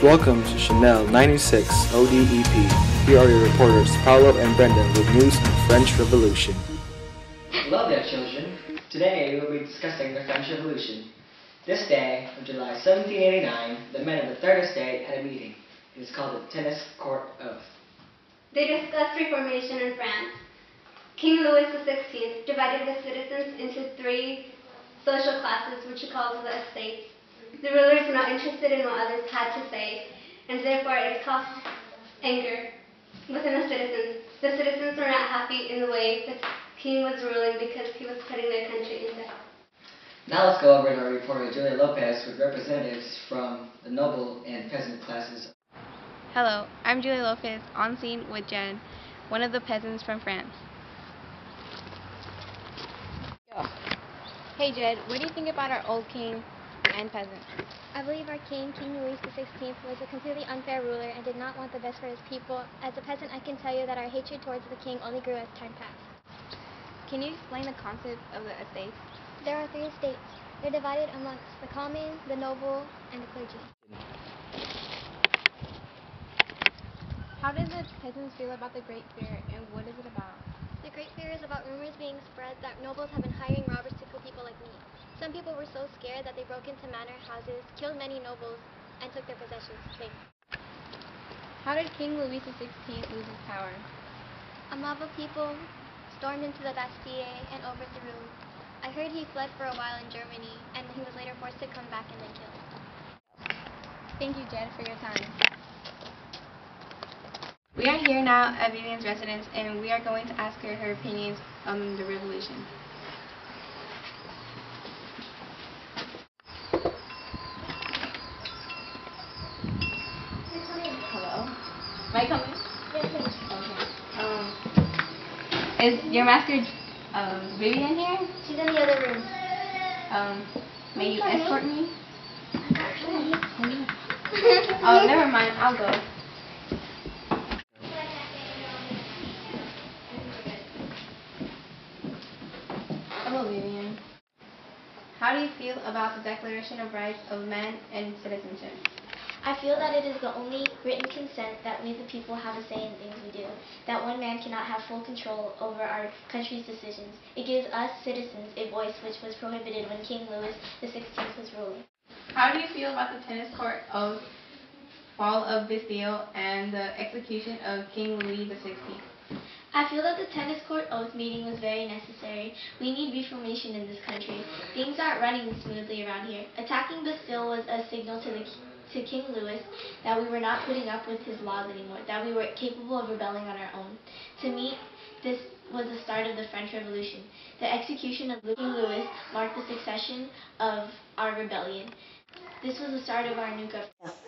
Welcome to Chanel 96 ODEP. Here are your reporters, Paolo and Brenda, with news on the French Revolution. Hello there, children. Today we will be discussing the French Revolution. This day, on July 1789, the men of the Third Estate had a meeting. It is called the Tennis Court Oath. They discussed reformation in France. King Louis XVI divided the citizens into three social classes, which he calls the estates. The rulers were not interested in what others had to say, and therefore it caused anger within the citizens. The citizens were not happy in the way the king was ruling because he was putting their country in debt. Now let's go over to our reporter Julia Lopez with representatives from the noble and peasant classes. Hello, I'm Julia Lopez, on scene with Jed, one of the peasants from France. Hey Jed, what do you think about our old king and peasants? I believe our king, King Louis XVI, was a completely unfair ruler and did not want the best for his people. As a peasant, I can tell you that our hatred towards the king only grew as time passed. Can you explain the concept of the estates? There are three estates. They're divided amongst the common, the noble, and the clergy. How did the peasants feel about the Great Fear, and what is it about? The Great Fear is about rumors being spread that nobles have been hiring robbers to kill people like me. Some people were so scared that they broke into manor houses, killed many nobles, and took their possessions. Thanks. How did King Louis XVI lose his power? A mob of people stormed into the Bastille and overthrew. I heard he fled for a while in Germany, and he was later forced to come back and then killed. Thank you, Jed, for your time. We are here now at Vivian's residence, and we are going to ask her her opinions on the revolution. Hello. Am I coming? Yes, please. Okay. Is your master Vivian here? She's in the other room. May you escort me? Oh, never mind. I'll go. Hello, Vivian. How do you feel about the Declaration of Rights of Man and Citizenship? I feel that it is the only written consent that we the people have a say in things we do, that one man cannot have full control over our country's decisions. It gives us citizens a voice which was prohibited when King Louis XVI was ruling. How do you feel about the tennis court of fall of Bastille and the execution of King Louis XVI? I feel that the tennis court oath meeting was very necessary. We need reformation in this country. Things aren't running smoothly around here. Attacking Bastille was a signal to King Louis that we were not putting up with his laws anymore, that we were capable of rebelling on our own. To me, this was the start of the French Revolution. The execution of King Louis marked the succession of our rebellion. This was the start of our new government.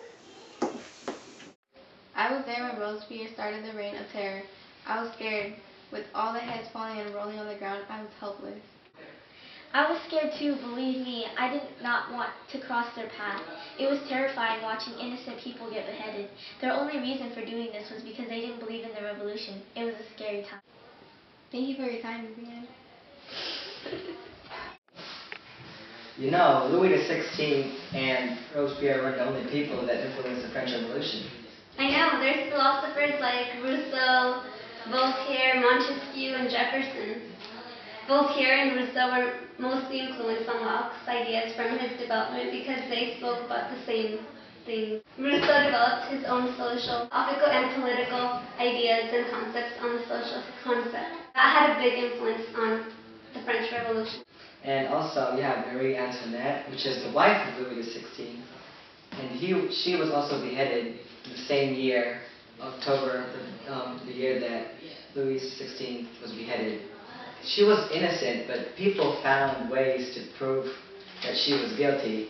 I was there when Robespierre started the reign of terror. I was scared. With all the heads falling and rolling on the ground, I was helpless. I was scared too, believe me. I did not want to cross their path. It was terrifying watching innocent people get beheaded. Their only reason for doing this was because they didn't believe in the revolution. It was a scary time. Thank you for your time, Vivian. You know, Louis XVI and Robespierre weren't the only people that influenced the French Revolution. I know, there's philosophers like Rousseau, Voltaire, Montesquieu, and Jefferson. Voltaire and Rousseau were mostly influenced on Locke's ideas from his development because they spoke about the same things. Rousseau developed his own social, philosophical, and political ideas and concepts on the social concept. That had a big influence on the French Revolution. And also you have Marie Antoinette, which is the wife of Louis XVI. And she was also beheaded the same year, October, the year that Louis XVI was beheaded. She was innocent, but people found ways to prove that she was guilty,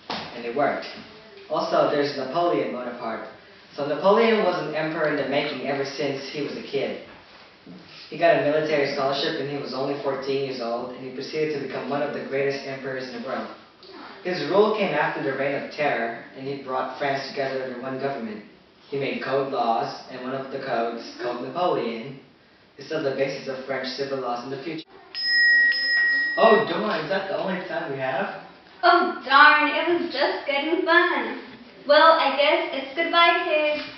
and it worked. Also, there's Napoleon Bonaparte. So Napoleon was an emperor in the making ever since he was a kid. He got a military scholarship when he was only 14 years old, and he proceeded to become one of the greatest emperors in the world. His rule came after the Reign of Terror, and he brought France together under one government. He made code laws, and one of the codes, Code Napoleon, is still the basis of French civil laws in the future. Oh, darn, is that the only time we have? Oh darn, it was just getting fun. Well, I guess it's goodbye, kids.